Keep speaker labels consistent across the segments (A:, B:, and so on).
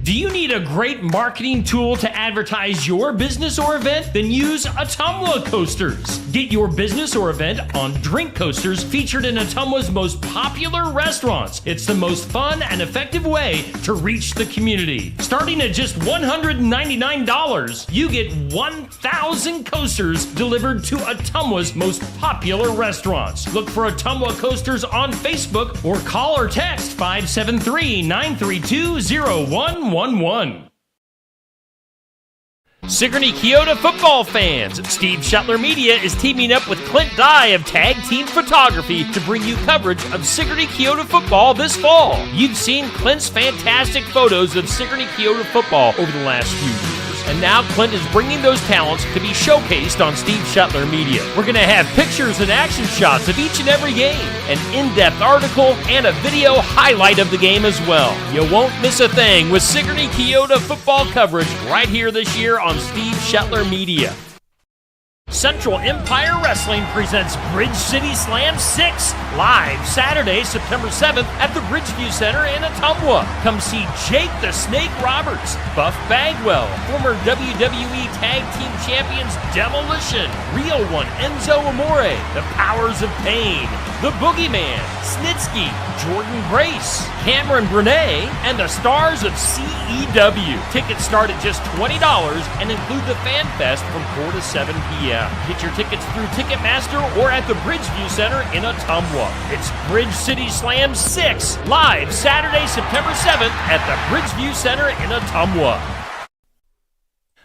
A: Do you need a great marketing tool to advertise your business or event? Then use Ottumwa Coasters. Get your business or event on drink coasters featured in Ottumwa's most popular restaurants. It's the most fun and effective way to reach the community. Starting at just $199, you get 1,000 coasters delivered to Ottumwa's most popular restaurants. Look for Ottumwa Coasters on Facebook or call or text 573-932-0111. Sigourney Keota football fans, Steve Shuttler Media is teaming up with Clint Dye of Tag Team Photography to bring you coverage of Sigourney Keota football this fall. You've seen Clint's fantastic photos of Sigourney Keota football over the last few years, and now Clint is bringing those talents to be showcased on Steve Shuttler Media. We're going to have pictures and action shots of each and every game, an in-depth article, and a video highlight of the game as well. You won't miss a thing with Sigourney Keota football coverage right here this year on Steve Shuttler Media. Central Empire Wrestling presents Bridge City Slam 6 live Saturday, September 7th at the Bridgeview Center in Ottumwa. Come see Jake the Snake Roberts, Buff Bagwell, former WWE Tag Team Champions Demolition, Real One Enzo Amore, The Powers of Pain, The Boogeyman, Snitsky, Jordan Grace, Cameron Burnett, and the stars of CEW. Tickets start at just $20 and include the Fan Fest from 4 to 7 p.m. Get your tickets through Ticketmaster or at the Bridgeview Center in Ottumwa. It's Bridge City Slam 6, live Saturday, September 7th at the Bridgeview Center in Ottumwa.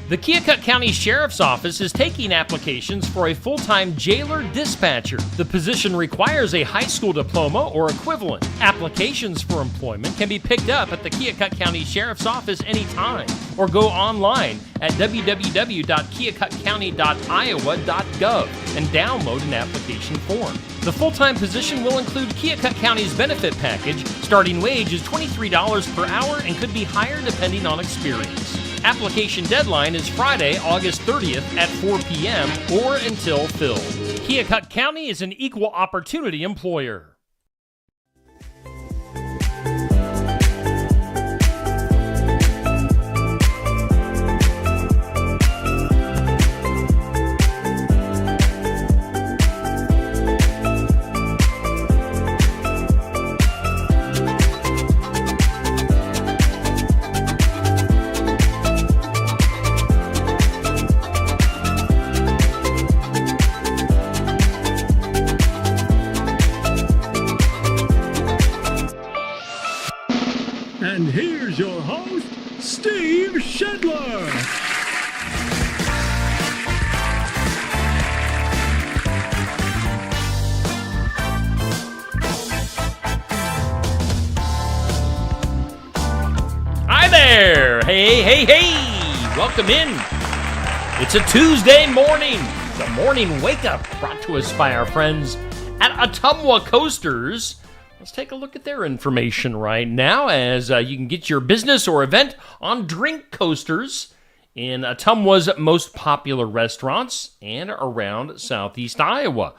A: The Keokuk County Sheriff's Office is taking applications for a full-time jailer dispatcher. The position requires a high school diploma or equivalent. Applications for employment can be picked up at the Keokuk County Sheriff's Office anytime or go online at www.keokukcounty.iowa.gov and download an application form. The full-time position will include Keokuk County's benefit package. Starting wage is $23 per hour and could be higher depending on experience. Application deadline is Friday, August 30th at 4 p.m. or until filled. Keokuk County is an equal opportunity employer.
B: And here's your host, Steve Shedler.
A: Hi there! Hey! Welcome in. It's a Tuesday morning. The morning wake-up brought to us by our friends at Ottumwa Coasters. Let's take a look at their information right now as you can get your business or event on drink coasters in Ottumwa's most popular restaurants and around southeast Iowa.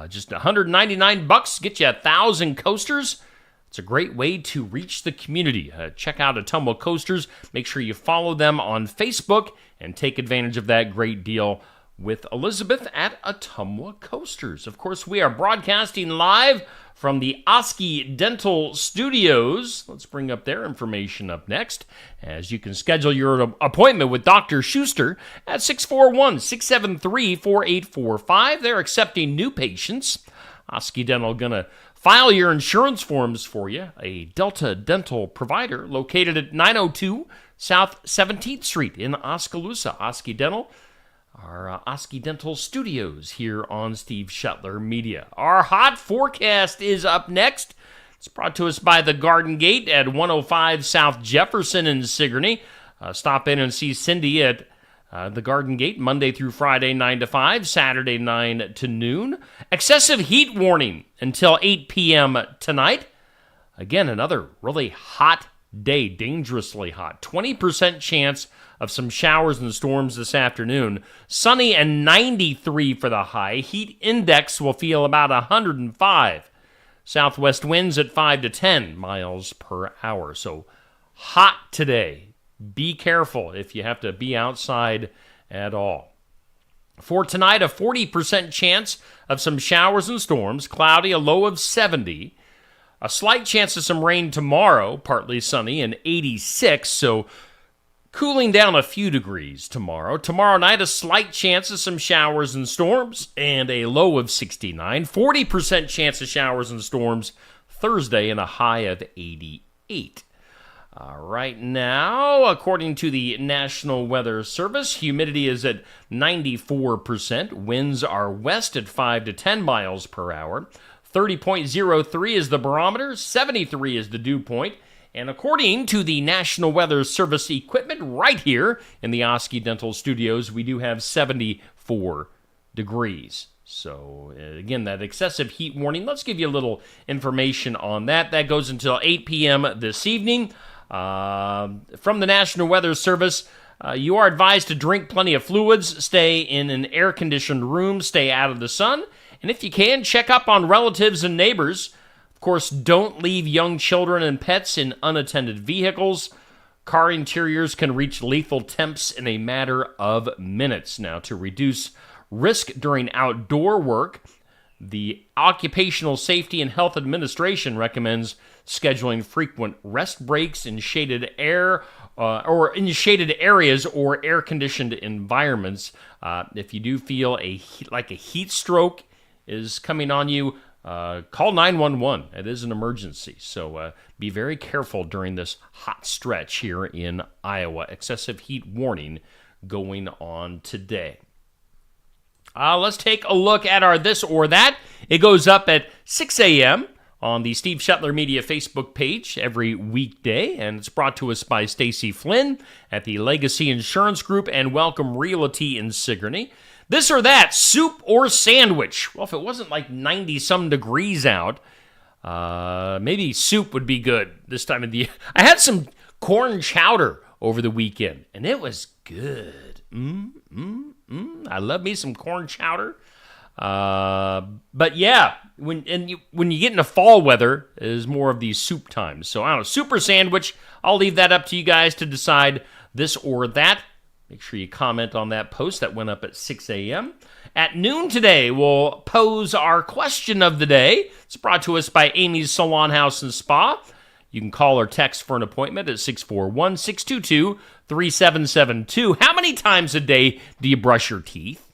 A: Just $199 get you 1,000 coasters. It's a great way to reach the community. Check out Ottumwa Coasters. Make sure you follow them on Facebook and take advantage of that great deal with Elizabeth at Ottumwa Coasters. Of course, we are broadcasting live from the Oski Dental Studios. Let's bring up their information up next, as you can schedule your appointment with Dr. Schuster at 641-673-4845. They're accepting new patients. Oski Dental going to file your insurance forms for you. A Delta Dental provider located at 902 South 17th Street in Oskaloosa. Oski Dental, our Oski Dental Studios here on Steve Shuttler Media. Our hot forecast is up next. It's brought to us by the Garden Gate at 105 South Jefferson in Sigourney. Stop in and see Cindy at the Garden Gate Monday through Friday 9 to 5, Saturday 9 to noon. Excessive heat warning until 8 p.m. tonight. Again, another really hot day, dangerously hot. 20% chance of some showers and storms this afternoon. Sunny and 93 for the high. Heat index will feel about 105. Southwest winds at 5 to 10 miles per hour. So hot today. be careful if you have to be outside at all. For tonight, a 40% chance of some showers and storms, cloudy, a low of 70. A slight chance of some rain tomorrow, partly sunny, and 86, so cooling down a few degrees tomorrow. Tomorrow night, a slight chance of some showers and storms, and a low of 69. 40% chance of showers and storms Thursday, and a high of 88. Right now, according to the National Weather Service, humidity is at 94%. Winds are west at 5 to 10 miles per hour. 30.03 is the barometer. 73 is the dew point. And according to the National Weather Service equipment right here in the Oskey Dental Studios, we do have 74 degrees. So, again, that excessive heat warning, let's give you a little information on that. That goes until 8 p.m. this evening. From the National Weather Service, you are advised to drink plenty of fluids, stay in an air-conditioned room, stay out of the sun, and if you can, check up on relatives and neighbors. Of course, don't leave young children and pets in unattended vehicles. Car interiors can reach lethal temps in a matter of minutes. Now, to reduce risk during outdoor work, the Occupational Safety and Health Administration recommends scheduling frequent rest breaks in shaded air or in shaded areas or air-conditioned environments. If you do feel like a heat stroke is coming on you, call 911. It is an emergency, so be very careful during this hot stretch here in Iowa. Excessive heat warning going on today. Let's take a look at our This or That. It goes up at 6 a.m. on the Steve Shetler Media Facebook page every weekday, and it's brought to us by Stacy Flynn at the Legacy Insurance Group and Welcome Realty in Sigourney. This or That, soup or sandwich? Well, if it wasn't like 90-some degrees out, maybe soup would be good this time of the year. I had some corn chowder over the weekend, and it was good. I love me some corn chowder. But yeah, when you get into fall weather, is more of these soup times. So I don't know, soup or sandwich, I'll leave that up to you guys to decide this or that. Make sure you comment on that post that went up at 6 a.m. At noon today, we'll pose our question of the day. It's brought to us by Amy's Salon House and Spa. You can call or text for an appointment at 641-622-3772. How many times a day do you brush your teeth?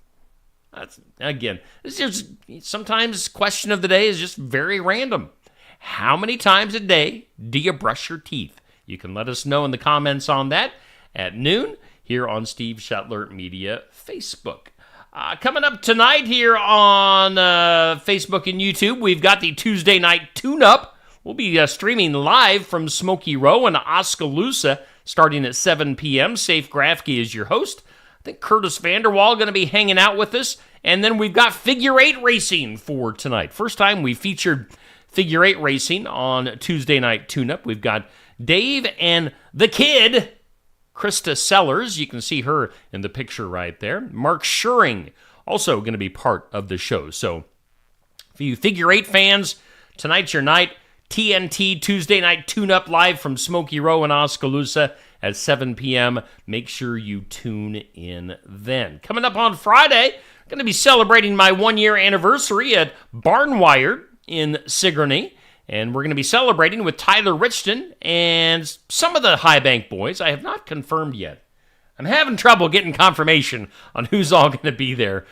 A: Sometimes question of the day is just very random. How many times a day do you brush your teeth? You can let us know in the comments on that at noon here on Steve Shetler Media Facebook. Coming up tonight here on Facebook and YouTube, we've got the Tuesday Night Tune-Up. We'll be streaming live from Smoky Row in Oskaloosa starting at 7 p.m. Safe Grafke is your host. I think Curtis Vanderwall going to be hanging out with us. And then we've got figure eight racing for tonight. First time we featured figure eight racing on Tuesday Night Tune-Up. We've got Dave and the kid, Krista Sellers. You can see her in the picture right there. Mark Schuring, also going to be part of the show. So for you figure eight fans, tonight's your night. TNT Tuesday Night Tune-Up live from Smoky Row in Oskaloosa at 7 p.m. Make sure you tune in then. Coming up on Friday, going to be celebrating my one-year anniversary at Barnwired in Sigourney. And we're going to be celebrating with Tyler Richton and some of the High Bank boys. I have not confirmed yet. I'm having trouble getting confirmation on who's all going to be there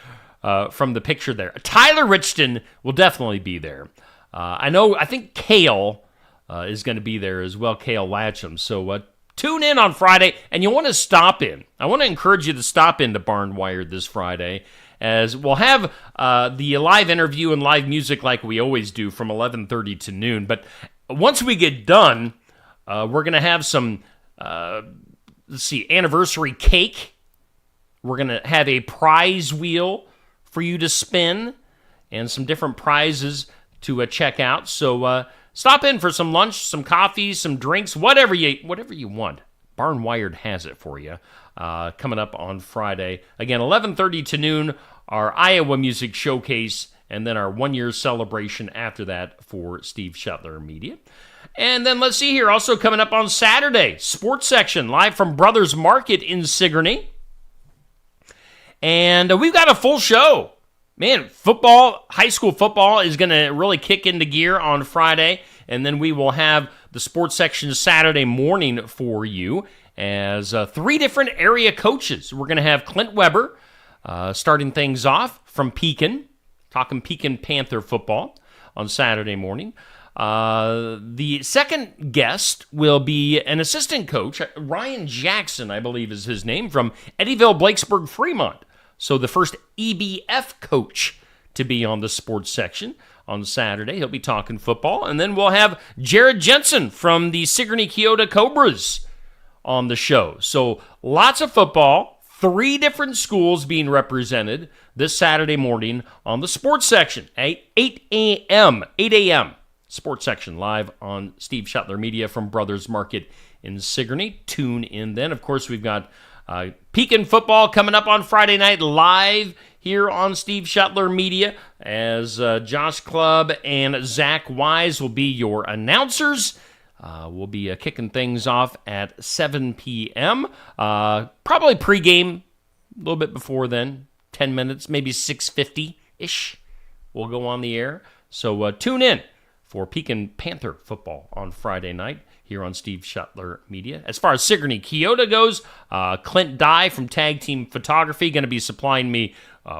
A: from the picture there. Tyler Richton will definitely be there. I think Kale is going to be there as well, Kale Latcham. So tune in on Friday, and you want to stop in. I want to encourage you to stop into Barnwired this Friday, as we'll have the live interview and live music like we always do from 11:30 to noon. But once we get done, we're going to have some, anniversary cake. We're going to have a prize wheel for you to spin and some different prizes to check out. So stop in for some lunch, some coffee, some drinks, whatever you want. Barnwired has it for you. Coming up on Friday. Again, 11:30 to noon, our Iowa Music Showcase and then our 1-year celebration after that for Steve Shuttler Media. And then let's see here, also coming up on Saturday, sports section live from Brothers Market in Sigourney. And we've got a full show. Man, football, high school football is going to really kick into gear on Friday. And then we will have the sports section Saturday morning for you as 3 different area coaches. We're going to have Clint Weber starting things off from Pekin, talking Pekin Panther football on Saturday morning. The second guest will be an assistant coach, Ryan Jackson, I believe is his name, from Eddyville, Blakesburg, Fremont. So the first EBF coach to be on the sports section on Saturday. He'll be talking football. And then we'll have Jared Jensen from the Sigourney Keota Cobras on the show. So lots of football, 3 different schools being represented this Saturday morning on the sports section at 8 a.m. Sports section live on Steve Shuttler Media from Brothers Market in Sigourney. Tune in then. Of course, we've got Pekin football coming up on Friday night live here on Steve Shuttler Media as Josh Clubb and Zach Wise will be your announcers. We'll be kicking things off at 7 p.m. Probably pregame a little bit before then, 10 minutes, maybe 6:50-ish. We'll go on the air. So tune in for Pekin Panther football on Friday night here on Steve Shuttler Media. As far as Sigourney Keota goes, Clint Dye from Tag Team Photography going to be supplying me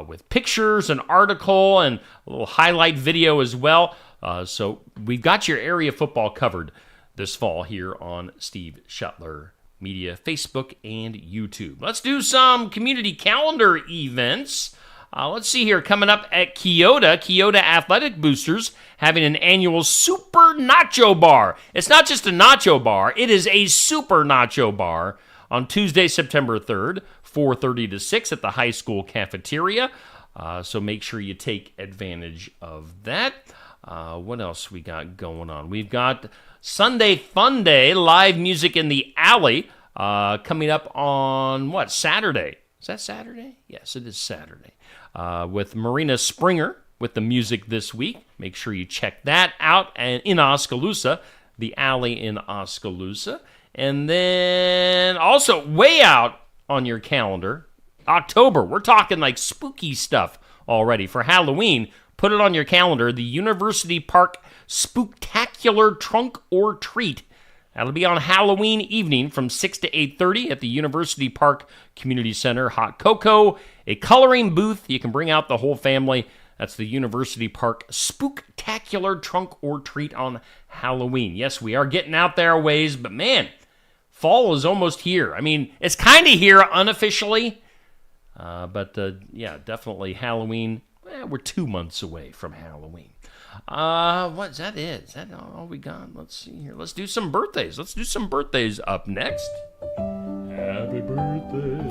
A: with pictures, an article, and a little highlight video as well. So we've got your area football covered this fall here on Steve Shuttler Media, Facebook and YouTube. Let's do some community calendar events. Let's see here, coming up at Keota Athletic Boosters having an annual Super Nacho Bar. It's not just a nacho bar, it is a Super Nacho Bar on Tuesday, September 3rd, 4:30 to 6 at the high school cafeteria. So make sure you take advantage of that. What else we got going on? We've got Sunday Fun Day, live music in the alley, coming up on, Saturday? Is that Saturday? Yes, it is Saturday. With Marina Springer with the music this week. Make sure you check that out. And in Oskaloosa, the alley in Oskaloosa. And then also way out on your calendar, October. We're talking like spooky stuff already for Halloween. Put it on your calendar. The University Park Spooktacular Trunk or Treat. That'll be on Halloween evening from 6 to 8:30 at the University Park Community Center. Hot cocoa, a coloring booth. You can bring out the whole family. That's the University Park Spooktacular Trunk or Treat on Halloween. Yes, we are getting out there a ways, but man, fall is almost here. I mean, it's kind of here unofficially, but definitely Halloween. We're 2 months away from Halloween. What is that? Is that all we got? Let's see here. Let's do some birthdays. Let's do some birthdays up next. Happy birthday.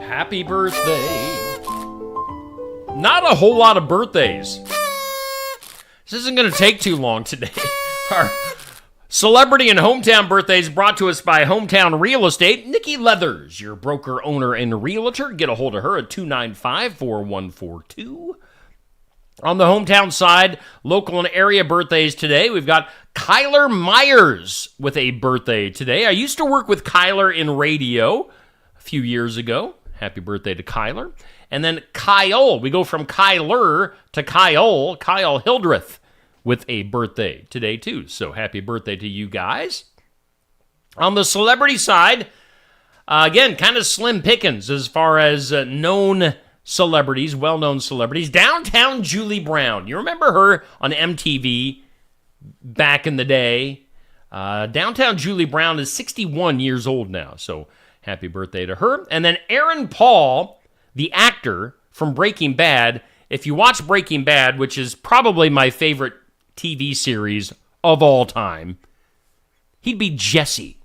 A: Happy birthday. Not a whole lot of birthdays. This isn't going to take too long today. Our celebrity and hometown birthdays brought to us by Hometown Real Estate. Nikki Leathers, your broker, owner, and realtor. Get a hold of her at 295-4142. On the hometown side, local and area birthdays today, we've got Kyler Myers with a birthday today. I used to work with Kyler in radio a few years ago. Happy birthday to Kyler. And then Kyle, we go from Kyler to Kyle Hildreth with a birthday today too. So happy birthday to you guys. On the celebrity side, again, kind of slim pickings as far as known celebrities, well-known celebrities. Downtown Julie Brown. You remember her on MTV back in the day? Downtown Julie Brown is 61 years old now, so happy birthday to her. And then Aaron Paul, the actor from Breaking Bad. If you watch Breaking Bad, which is probably my favorite TV series of all time, he'd be Jesse,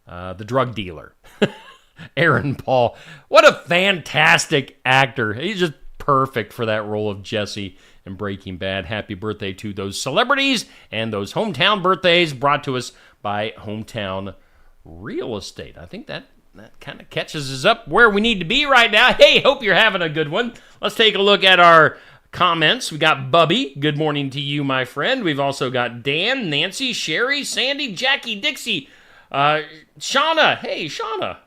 A: the drug dealer. Aaron Paul. What a fantastic actor. He's just perfect for that role of Jesse in Breaking Bad. Happy birthday to those celebrities and those hometown birthdays brought to us by Hometown Real Estate. I think that that kind of catches us up where we need to be right now. Hey, hope you're having a good one. Let's take a look at our comments. We got Bubby. Good morning to you, my friend. We've also got Dan, Nancy, Sherry, Sandy, Jackie, Dixie, Shauna. Hey, Shauna.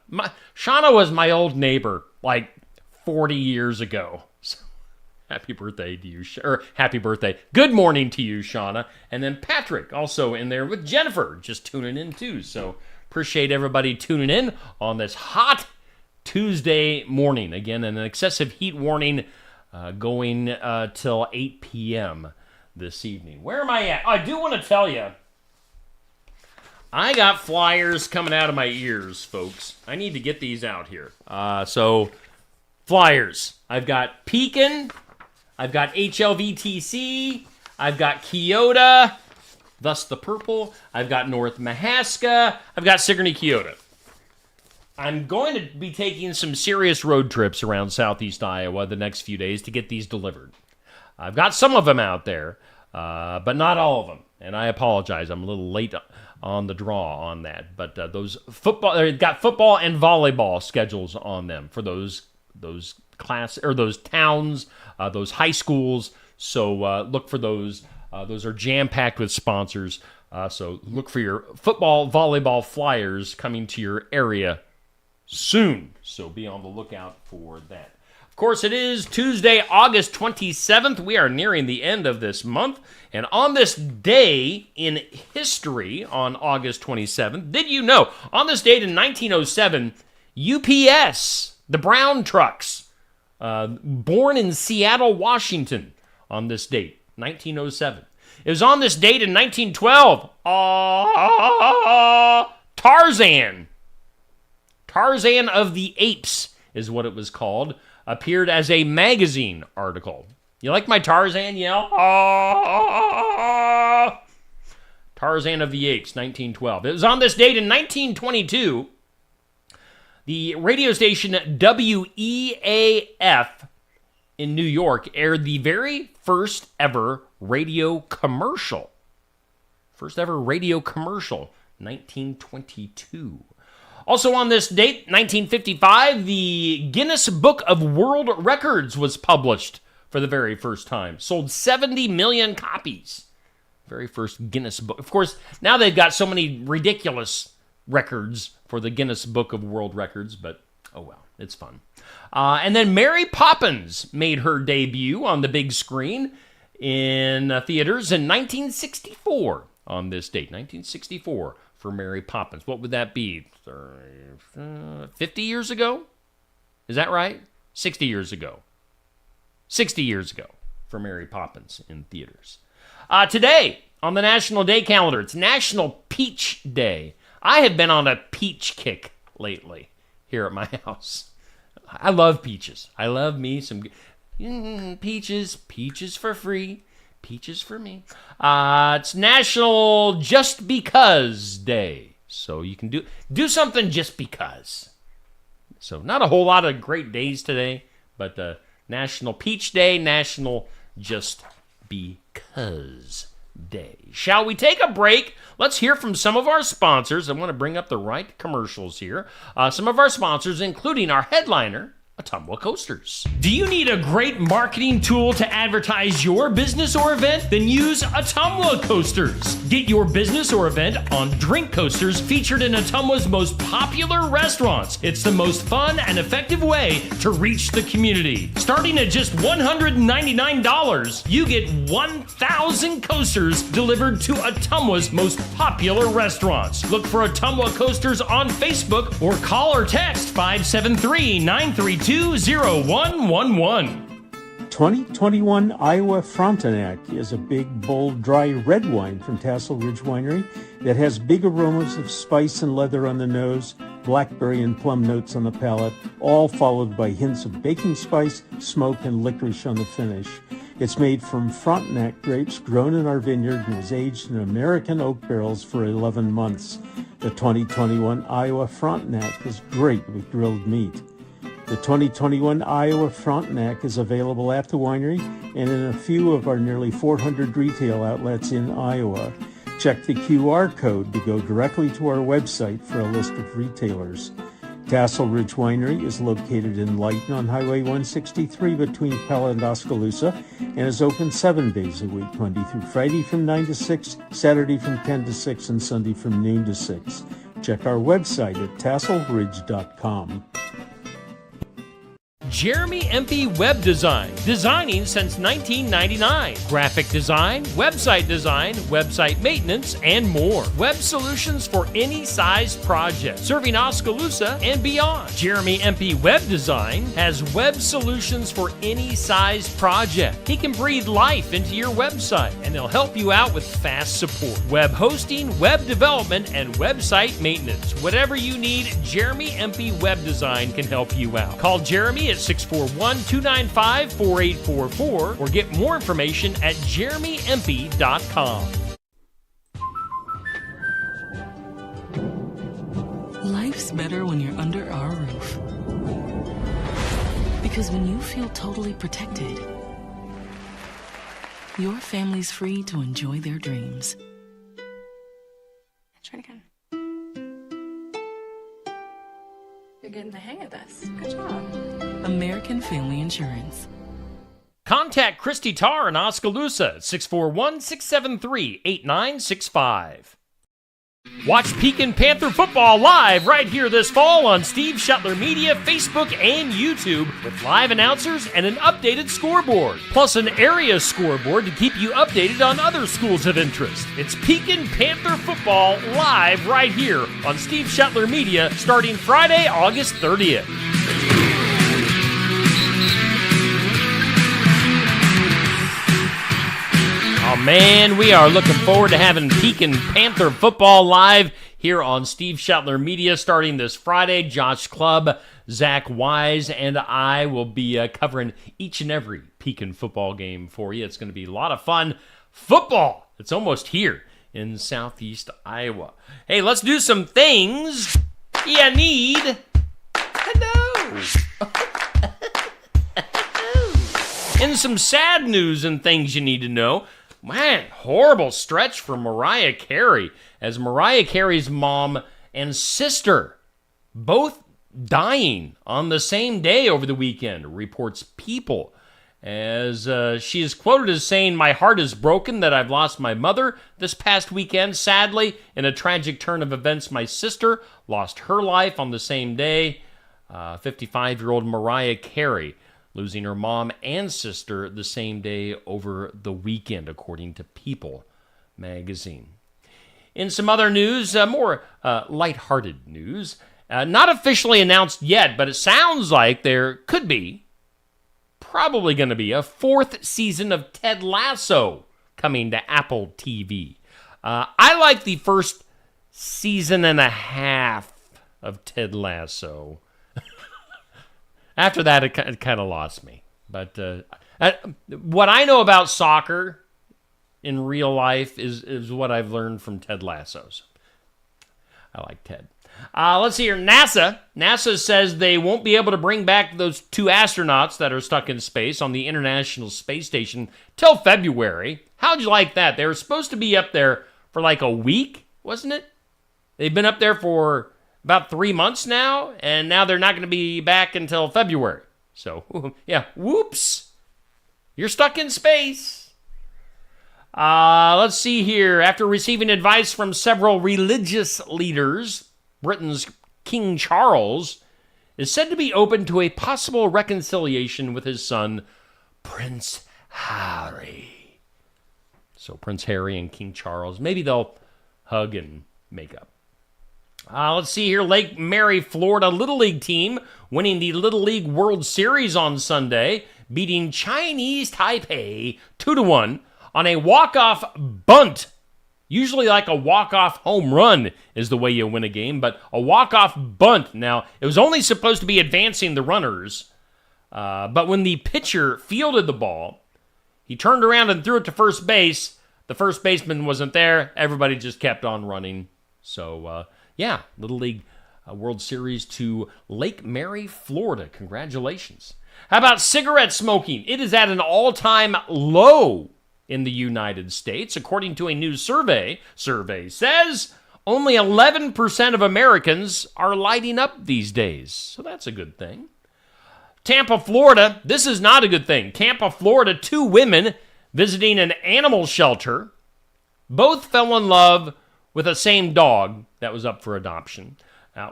A: Shauna was my old neighbor like 40 years ago. So, happy birthday to you, or happy birthday. Good morning to you, Shauna. And then Patrick also in there with Jennifer, just tuning in too. So appreciate everybody tuning in on this hot Tuesday morning. Again, an excessive heat warning going till 8 p.m. this evening. Where am I at? I do want to tell you, I got flyers coming out of my ears, folks. I need to get these out here. So, flyers. I've got Pekin. I've got HLVTC. I've got Keota, thus the purple. I've got North Mahaska. I've got Sigourney Keota. I'm going to be taking some serious road trips around southeast Iowa the next few days to get these delivered. I've got some of them out there, but not all of them. And I apologize. I'm a little late on the draw on that. But those football, they've got football and volleyball schedules on them for those class or those towns, those high schools. So look for those. Those are jam-packed with sponsors. So look for your football, volleyball flyers coming to your area soon. So be on the lookout for that. Of course, it is Tuesday, August 27th. We are nearing the end of this month. And on this day in history, on August 27th, did you know, on this date in 1907, UPS, the Brown Trucks, born in Seattle, Washington, on this date, 1907. It was on this date in 1912, Tarzan of the Apes is what it was called, appeared as a magazine article. You like my Tarzan yell? Tarzan of the Apes, 1912. It was on this date in 1922, the radio station WEAF in New York aired the very first ever radio commercial. First ever radio commercial, 1922. Also on this date, 1955, the Guinness Book of World Records was published for the very first time. Sold 70 million copies. Very first Guinness Book. Of course, now they've got so many ridiculous records for the Guinness Book of World Records, but oh well, it's fun. And then Mary Poppins made her debut on the big screen in theaters in 1964 on this date, 1964 for Mary Poppins. What would that be? 50 years ago? Is that right? 60 years ago. 60 years ago for Mary Poppins in theaters. Today, on the National Day calendar, it's National Peach Day. I have been on a peach kick lately here at my house. I love peaches. I love me some peaches. Peaches for free. Peaches for me. It's National Just Because Day. So you can do something just because. So not a whole lot of great days today, but National Peach Day, National Just Because Day. Shall we take a break? Let's hear from some of our sponsors. I want to bring up the right commercials here. Some of our sponsors, including our headliner, Ottumwa Coasters. Do you need a great marketing tool to advertise your business or event? Then use Ottumwa Coasters. Get your business or event on drink coasters featured in Ottumwa's most popular restaurants. It's the most fun and effective way to reach the community. Starting at just $199, you get 1,000 coasters delivered to Ottumwa's most popular restaurants. Look for Ottumwa Coasters on Facebook or call or text 573-932-0111.
C: 2021 Iowa Frontenac is a big, bold, dry red wine from Tassel Ridge Winery that has big aromas of spice and leather on the nose, blackberry and plum notes on the palate, all followed by hints of baking spice, smoke, and licorice on the finish. It's made from Frontenac grapes grown in our vineyard and is aged in American oak barrels for 11 months. The 2021 Iowa Frontenac is great with grilled meat. The 2021 Iowa Frontenac is available at the winery and in a few of our nearly 400 retail outlets in Iowa. Check the QR code to go directly to our website for a list of retailers. Tassel Ridge Winery is located in Lighton on Highway 163 between Pella and Oskaloosa and is open 7 days a week, Monday through Friday from 9 to 6, Saturday from 10 to 6, and Sunday from noon to 6. Check our website at tasselridge.com.
A: Jeremy Empey Web Design, designing since 1999. Graphic design, website maintenance, and more. Web solutions for any size project, serving Oskaloosa and beyond. Jeremy Empey Web Design has web solutions for any size project. He can breathe life into your website, and he'll help you out with fast support, web hosting, web development, and website maintenance. Whatever you need, Jeremy Empey Web Design can help you out. Call Jeremy at 641-295-4844 or get more information at jeremyempey.com.
D: Life's better when you're under our roof. Because when you feel totally protected, your family's free to enjoy their dreams.
E: Try it again. You're getting the hang of this. Good job.
D: American Family Insurance.
A: Contact Christy Tarr in Oskaloosa at 641-673-8965. Watch Pekin Panther football live right here this fall on Steve Shuttler Media, Facebook, and YouTube with live announcers and an updated scoreboard, plus an area scoreboard to keep you updated on other schools of interest. It's Pekin Panther football live right here on Steve Shuttler Media starting Friday, August 30th. Oh man, we are looking forward to having Pekin Panther football live here on Steve Shuttler Media starting this Friday. Josh Clubb, Zach Wise, and I will be covering each and every Pekin football game for you. It's going to be a lot of fun. Football, it's almost here in southeast Iowa. Hey, let's do some things you need. Hello. And some sad news and things you need to know. Man, horrible stretch for Mariah Carey, as Mariah Carey's mom and sister both dying on the same day over the weekend, reports People. As she is quoted as saying, "My heart is broken that I've lost my mother this past weekend. Sadly, in a tragic turn of events, my sister lost her life on the same day." 55-year-old Mariah Carey losing her mom and sister the same day over the weekend, according to People magazine. In some other news, more lighthearted news, not officially announced yet, but it sounds like there could be, probably going to be, a 4th season of Ted Lasso coming to Apple TV. I like the first season and a half of Ted Lasso. After that, it kind of lost me. But what I know about soccer in real life is what I've learned from Ted Lasso's. I like Ted. Let's see here. NASA says they won't be able to bring back those 2 astronauts that are stuck in space on the International Space Station till February. How'd you like that? They were supposed to be up there for like a week, wasn't it? They've been up there for about 3 months now, and now they're not going to be back until February. So, yeah, whoops. You're stuck in space. Let's see here. After receiving advice from several religious leaders, Britain's King Charles is said to be open to a possible reconciliation with his son, Prince Harry. So Prince Harry and King Charles, maybe they'll hug and make up. Let's see here. Lake Mary, Florida Little League team winning the Little League World Series on Sunday, beating Chinese Taipei 2-1 on a walk-off bunt. Usually like a walk-off home run is the way you win a game, but a walk-off bunt. Now, it was only supposed to be advancing the runners, but when the pitcher fielded the ball, he turned around and threw it to first base. The first baseman wasn't there. Everybody just kept on running. So, yeah, Little League World Series to Lake Mary, Florida. Congratulations. How about cigarette smoking? It is at an all-time low in the United States. According to a new survey says Only 11% of Americans are lighting up these days, so that's a good thing. Tampa, Florida, this is not a good thing. Tampa, Florida, 2 women visiting an animal shelter both fell in love with the same dog that was up for adoption.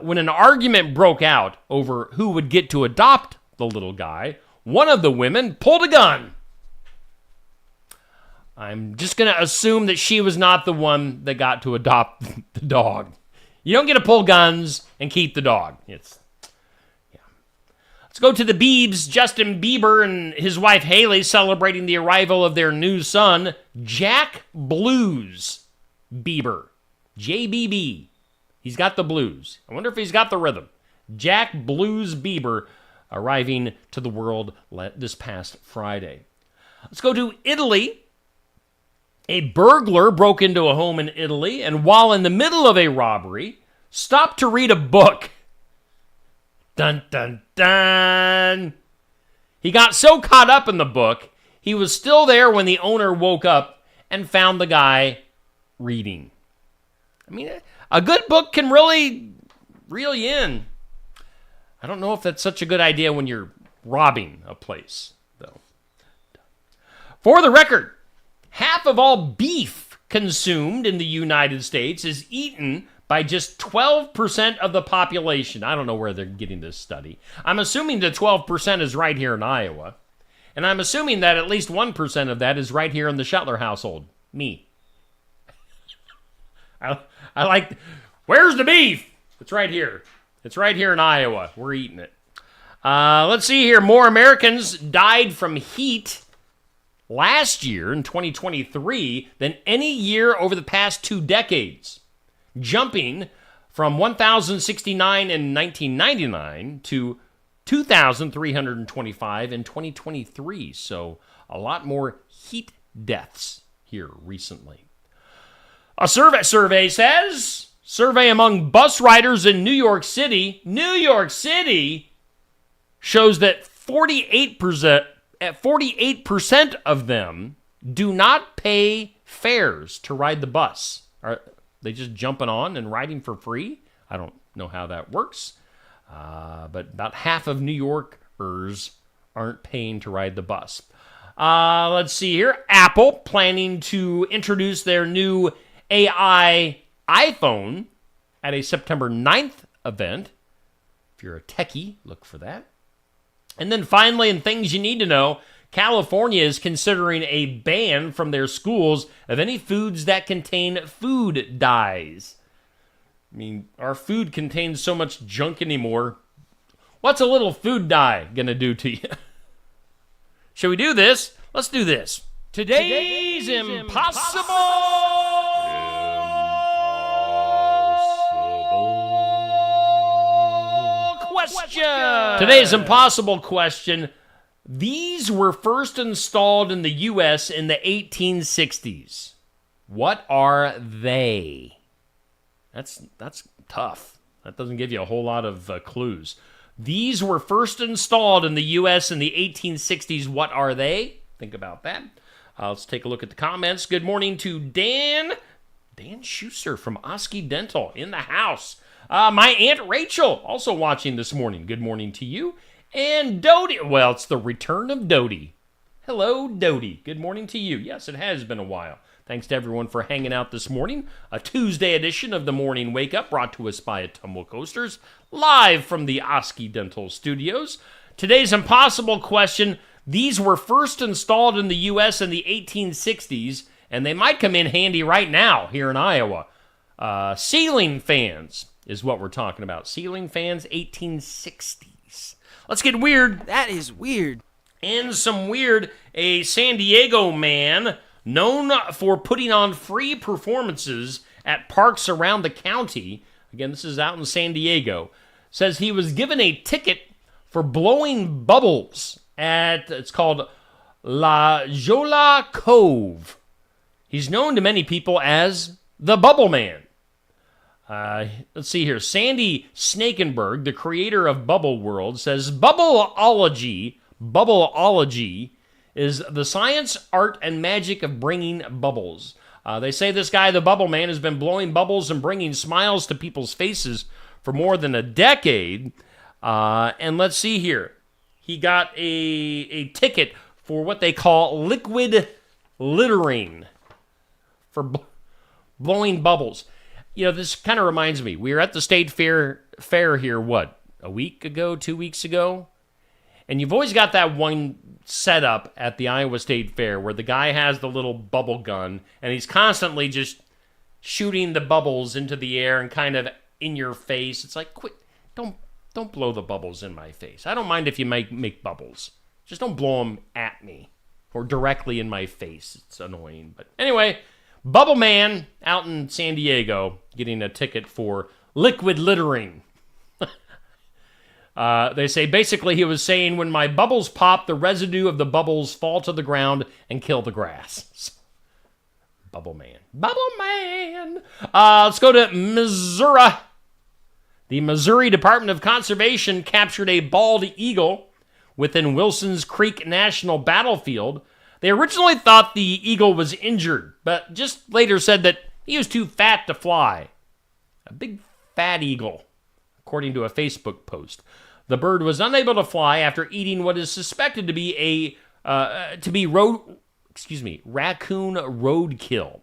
A: When an argument broke out over who would get to adopt the little guy, one of the women pulled a gun. I'm just going to assume that she was not the one that got to adopt the dog. You don't get to pull guns and keep the dog. Let's go to the Biebs. Justin Bieber and his wife Haley celebrating the arrival of their new son, Jack Blues Bieber. JBB. He's got the blues. I wonder if he's got the rhythm. Jack Blues Bieber arriving to the world this past Friday. Let's go to Italy. A burglar broke into a home in Italy and while in the middle of a robbery, stopped to read a book. Dun, dun, dun. He got so caught up in the book, he was still there when the owner woke up and found the guy reading. I mean, a good book can really reel you in. I don't know if that's such a good idea when you're robbing a place, though. For the record, half of all beef consumed in the United States is eaten by just 12% of the population. I don't know where they're getting this study. I'm assuming the 12% is right here in Iowa. And I'm assuming that at least 1% of that is right here in the Shetler household. Me. I like, where's the beef? It's right here. It's right here in Iowa. We're eating it. Let's see here. More Americans died from heat last year in 2023 than any year over the past 2 decades, jumping from 1,069 in 1999 to 2,325 in 2023. So a lot more heat deaths here recently. A survey says, survey among bus riders in New York City shows that 48% of them do not pay fares to ride the bus. Are they just jumping on and riding for free? I don't know how that works. But about half of New Yorkers aren't paying to ride the bus. Let's see here. Apple planning to introduce their new AI iPhone at a September 9th event. If you're a techie, look for that. And then finally, in things you need to know, California is considering a ban from their schools of any foods that contain food dyes. I mean, our food contains so much junk anymore. What's a little food dye going to do to you? Should we do this? Let's do this. Today's impossible question. Today's impossible question. These were first installed in the U.S. in the 1860s. What are they? That's tough. That doesn't give you a whole lot of clues. These were first installed in the U.S. in the 1860s. What are they? Think about that. Let's take a look at the comments. Good morning to Dan Schuster from Oski Dental in the house. My Aunt Rachel also watching this morning. Good morning to you. And Dodie. Well, it's the return of Dodie. Hello, Dodie. Good morning to you. Yes, it has been a while. Thanks to everyone for hanging out this morning. A Tuesday edition of the Morning Wake Up brought to us by Tumble Coasters, live from the Oski Dental Studios. Today's impossible question. These were first installed in the U.S. in the 1860s, and they might come in handy right now here in Iowa. Ceiling fans is what we're talking about. Ceiling fans, 1860s. Let's get weird.
F: That is weird.
A: And some weird, a San Diego man known for putting on free performances at parks around the county, again, this is out in San Diego, says he was given a ticket for blowing bubbles at, it's called La Jolla Cove. He's known to many people as the Bubble Man. Let's see here. Sandy Snakenberg, the creator of Bubble World, says Bubbleology is the science, art, and magic of bringing bubbles. They say this guy, the Bubble Man, has been blowing bubbles and bringing smiles to people's faces for more than a decade. And let's see here. He got a ticket for what they call liquid littering for blowing bubbles. You know, this kind of reminds me. We were at the state fair here, what, a week ago, 2 weeks ago? And you've always got that one setup at the Iowa State Fair where the guy has the little bubble gun and he's constantly just shooting the bubbles into the air and kind of in your face. It's like, quit, don't blow the bubbles in my face. I don't mind if you make bubbles. Just don't blow them at me or directly in my face. It's annoying. But anyway, Bubble Man out in San Diego getting a ticket for liquid littering. They say basically he was saying when my bubbles pop, the residue of the bubbles fall to the ground and kill the grass. Bubble Man. Bubble Man. Let's go to Missouri. The Missouri Department of Conservation captured a bald eagle within Wilson's Creek National Battlefield. They originally thought the eagle was injured, but just later said that he was too fat to fly. A big fat eagle, according to a Facebook post. The bird was unable to fly after eating what is suspected to be raccoon roadkill.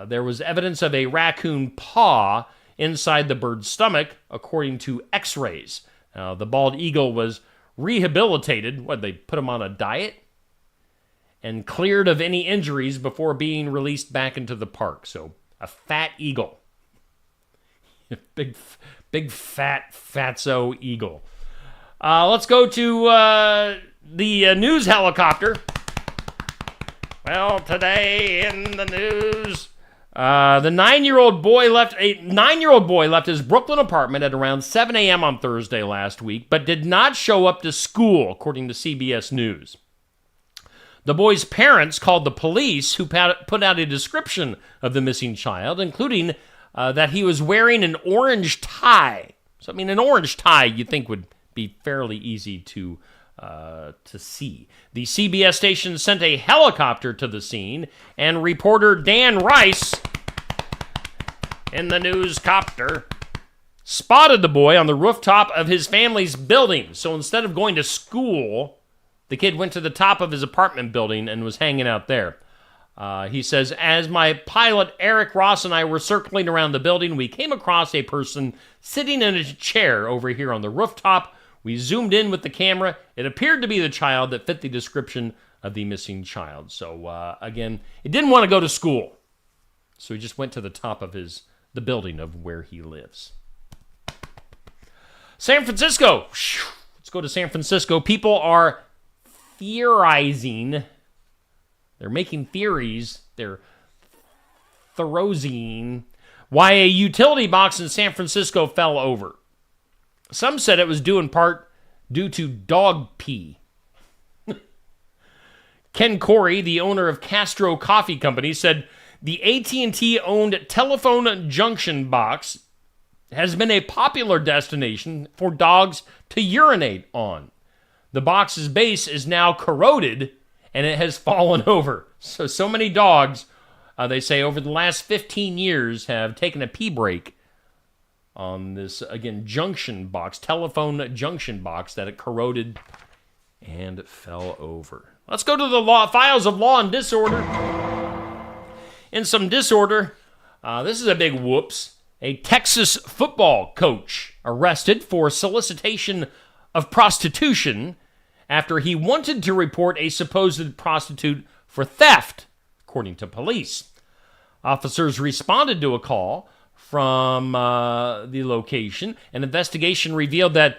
A: There was evidence of a raccoon paw inside the bird's stomach, according to X-rays. The bald eagle was rehabilitated. They put him on a diet? And cleared of any injuries before being released back into the park. So, a fat eagle. Big fat fatso eagle. Let's go to the news helicopter. Well, today in the news, the 9-year-old boy left his Brooklyn apartment at around 7 a.m. on Thursday last week, but did not show up to school, according to CBS News. The boy's parents called the police, who put out a description of the missing child, including that he was wearing an orange tie. So, an orange tie you'd think would be fairly easy to see. The CBS station sent a helicopter to the scene, and reporter Dan Rice in the newscopter spotted the boy on the rooftop of his family's building. So instead of going to school, the kid went to the top of his apartment building and was hanging out there. He says, as my pilot Eric Ross and I were circling around the building, we came across a person sitting in a chair over here on the rooftop. We zoomed in with the camera. It appeared to be the child that fit the description of the missing child. So, again, he didn't want to go to school. So he just went to the top of the building of where he lives. San Francisco. Let's go to San Francisco. People are theorizing. They're making theories. They're theorizing why a utility box in San Francisco fell over. Some said it was due in part due to dog pee. Ken Corey, the owner of Castro Coffee Company, said the AT&T-owned telephone junction box has been a popular destination for dogs to urinate on. The box's base is now corroded, and it has fallen over. So many dogs, they say, over the last 15 years have taken a pee break on this, again, telephone junction box that it corroded and fell over. Let's go to the files of law and disorder. In some disorder, this is a big whoops. A Texas football coach arrested for solicitation of prostitution after he wanted to report a supposed prostitute for theft, according to police. Officers responded to a call from the location. An investigation revealed that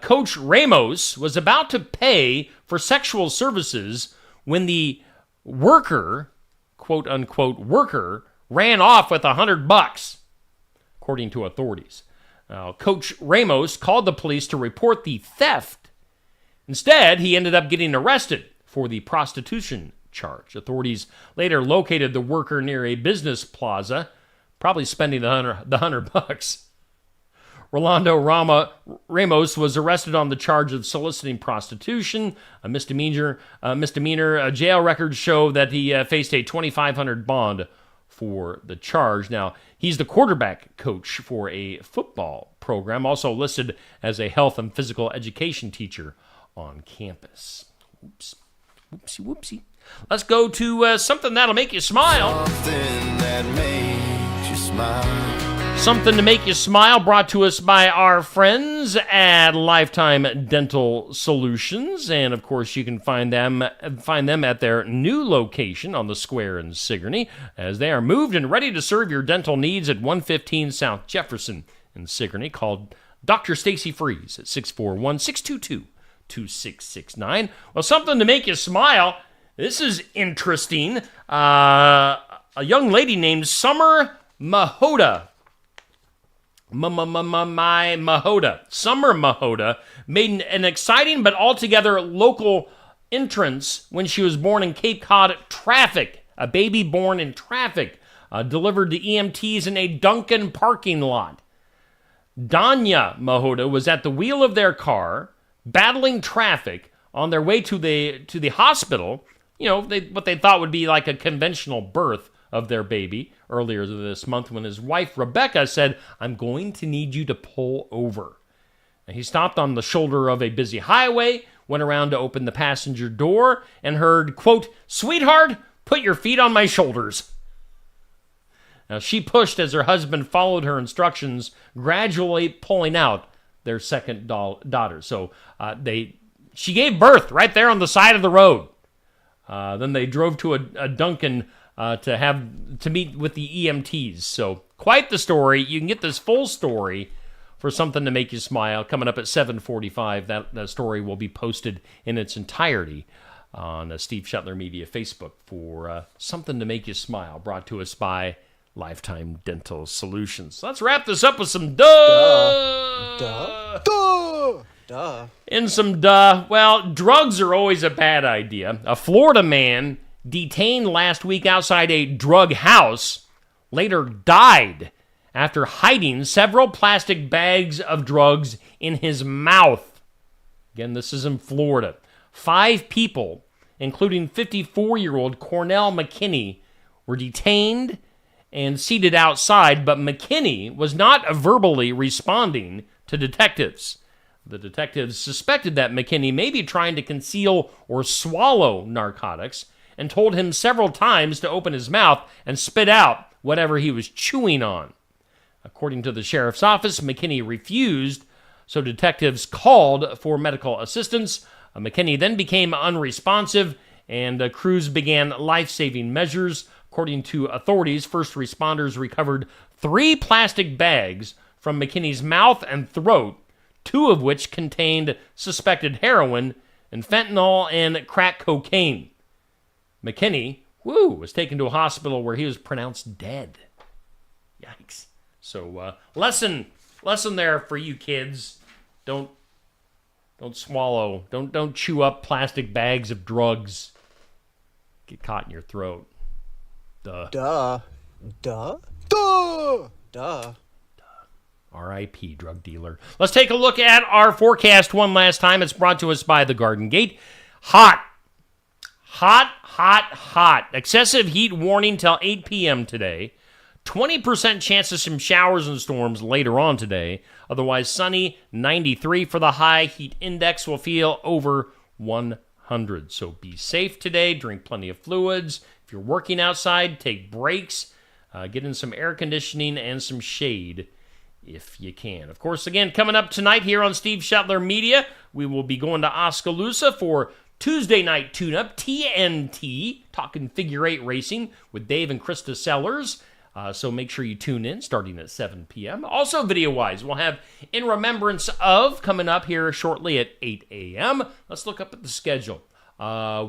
A: Coach Ramos was about to pay for sexual services when the worker, quote-unquote worker, ran off with $100, according to authorities. Coach Ramos called the police to report the theft. Instead, he ended up getting arrested for the prostitution charge. Authorities later located the worker near a business plaza, probably spending the $100. Rolando Ramos was arrested on the charge of soliciting prostitution, a misdemeanor. Jail records show that he faced a $2,500 bond for the Charge. Now, he's the quarterback coach for a football program, also listed as a health and physical education teacher on campus. Oops. Whoopsie, whoopsie. Let's go to something that'll make you smile.
F: Something that makes you smile.
A: Something to make you smile, brought to us by our friends at Lifetime Dental Solutions. And, of course, you can find them at their new location on the Square in Sigourney, as they are moved and ready to serve your dental needs at 115 South Jefferson in Sigourney. Call Dr. Stacy Freeze at 641-622-2669. Well, something to make you smile. This is interesting. A young lady named Summer Mahota. Mahota. Summer Mahota made an exciting but altogether local entrance when she was born in Cape Cod traffic. A baby born in traffic, delivered to EMTs in a Dunkin' parking lot. Danya Mahota was at the wheel of their car, battling traffic on their way to the hospital. You know, what they thought would be like a conventional birth of their baby earlier this month, when his wife Rebecca said, "I'm going to need you to pull over." And he stopped on the shoulder of a busy highway, went around to open the passenger door, and heard, quote, "Sweetheart, put your feet on my shoulders." Now, she pushed as her husband followed her instructions, gradually pulling out their second daughter. So she gave birth right there on the side of the road. Then they drove to a Dunkin' to meet with the EMTs. So quite the story. You can get this full story for Something to Make You Smile coming up at 7:45. That story will be posted in its entirety on Steve Shetler Media Facebook for Something to Make You Smile, brought to us by Lifetime Dental Solutions. Let's wrap this up with some In some well, drugs are always a bad idea. A Florida man detained last week outside a drug house later died after hiding several plastic bags of drugs in his mouth. Again, this is in Florida. 5 people, including 54-year-old Cornell McKinney, were detained and seated outside, but McKinney was not verbally responding to detectives. The detectives suspected that McKinney may be trying to conceal or swallow narcotics, and told him several times to open his mouth and spit out whatever he was chewing on. According to the sheriff's office, McKinney refused, so detectives called for medical assistance. McKinney then became unresponsive, and crews began life-saving measures. According to authorities, first responders recovered 3 plastic bags from McKinney's mouth and throat, 2 of which contained suspected heroin and fentanyl and crack cocaine. McKinney, was taken to a hospital where he was pronounced dead. Yikes. So, lesson there for you kids. Don't swallow. Don't chew up plastic bags of drugs. Get caught in your throat. Duh. R.I.P. drug dealer. Let's take a look at our forecast one last time. It's brought to us by the Garden Gate. Hot. Excessive heat warning till 8 p.m. today. 20% chance of some showers and storms later on today. Otherwise sunny, 93 for the high. Heat index will feel over 100. So be safe today. Drink plenty of fluids. If you're working outside, take breaks. Get in some air conditioning and some shade if you can. Of course, again, coming up tonight here on Steve Shetler Media, we will be going to Oskaloosa for Tuesday Night Tune-Up, TNT, talking figure 8 racing with Dave and Krista Sellers. So make sure you tune in starting at 7 p.m. Also, video-wise, we'll have In Remembrance Of coming up here shortly at 8 a.m. Let's look up at the schedule.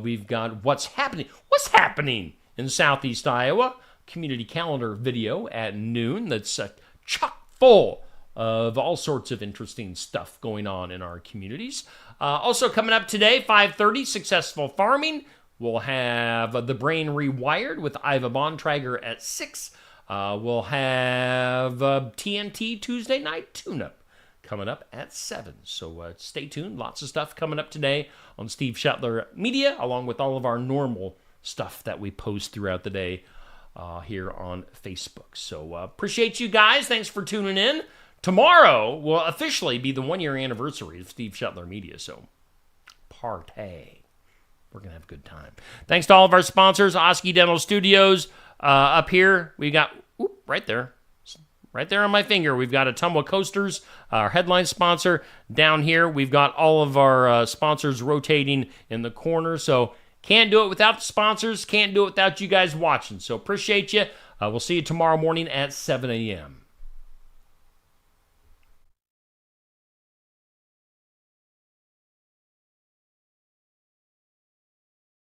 A: We've got What's Happening in Southeast Iowa, community calendar video at noon that's chock full of all sorts of interesting stuff going on in our communities. Also coming up today, 5:30, Successful Farming. We'll have The Brain Rewired with Iva Bontrager at 6. We'll have TNT Tuesday Night Tune-Up coming up at 7. So stay tuned. Lots of stuff coming up today on Steve Shetler Media, along with all of our normal stuff that we post throughout the day here on Facebook. So appreciate you guys. Thanks for tuning in. Tomorrow will officially be the 1-year anniversary of Steve Shetler Media, so partay. We're going to have a good time. Thanks to all of our sponsors, Oski Dental Studios. Up here, we got, right there on my finger, we've got Ottumwa Coasters, our headline sponsor. Down here, we've got all of our sponsors rotating in the corner. So can't do it without the sponsors. Can't do it without you guys watching. So appreciate you. We'll see you tomorrow morning at 7 a.m.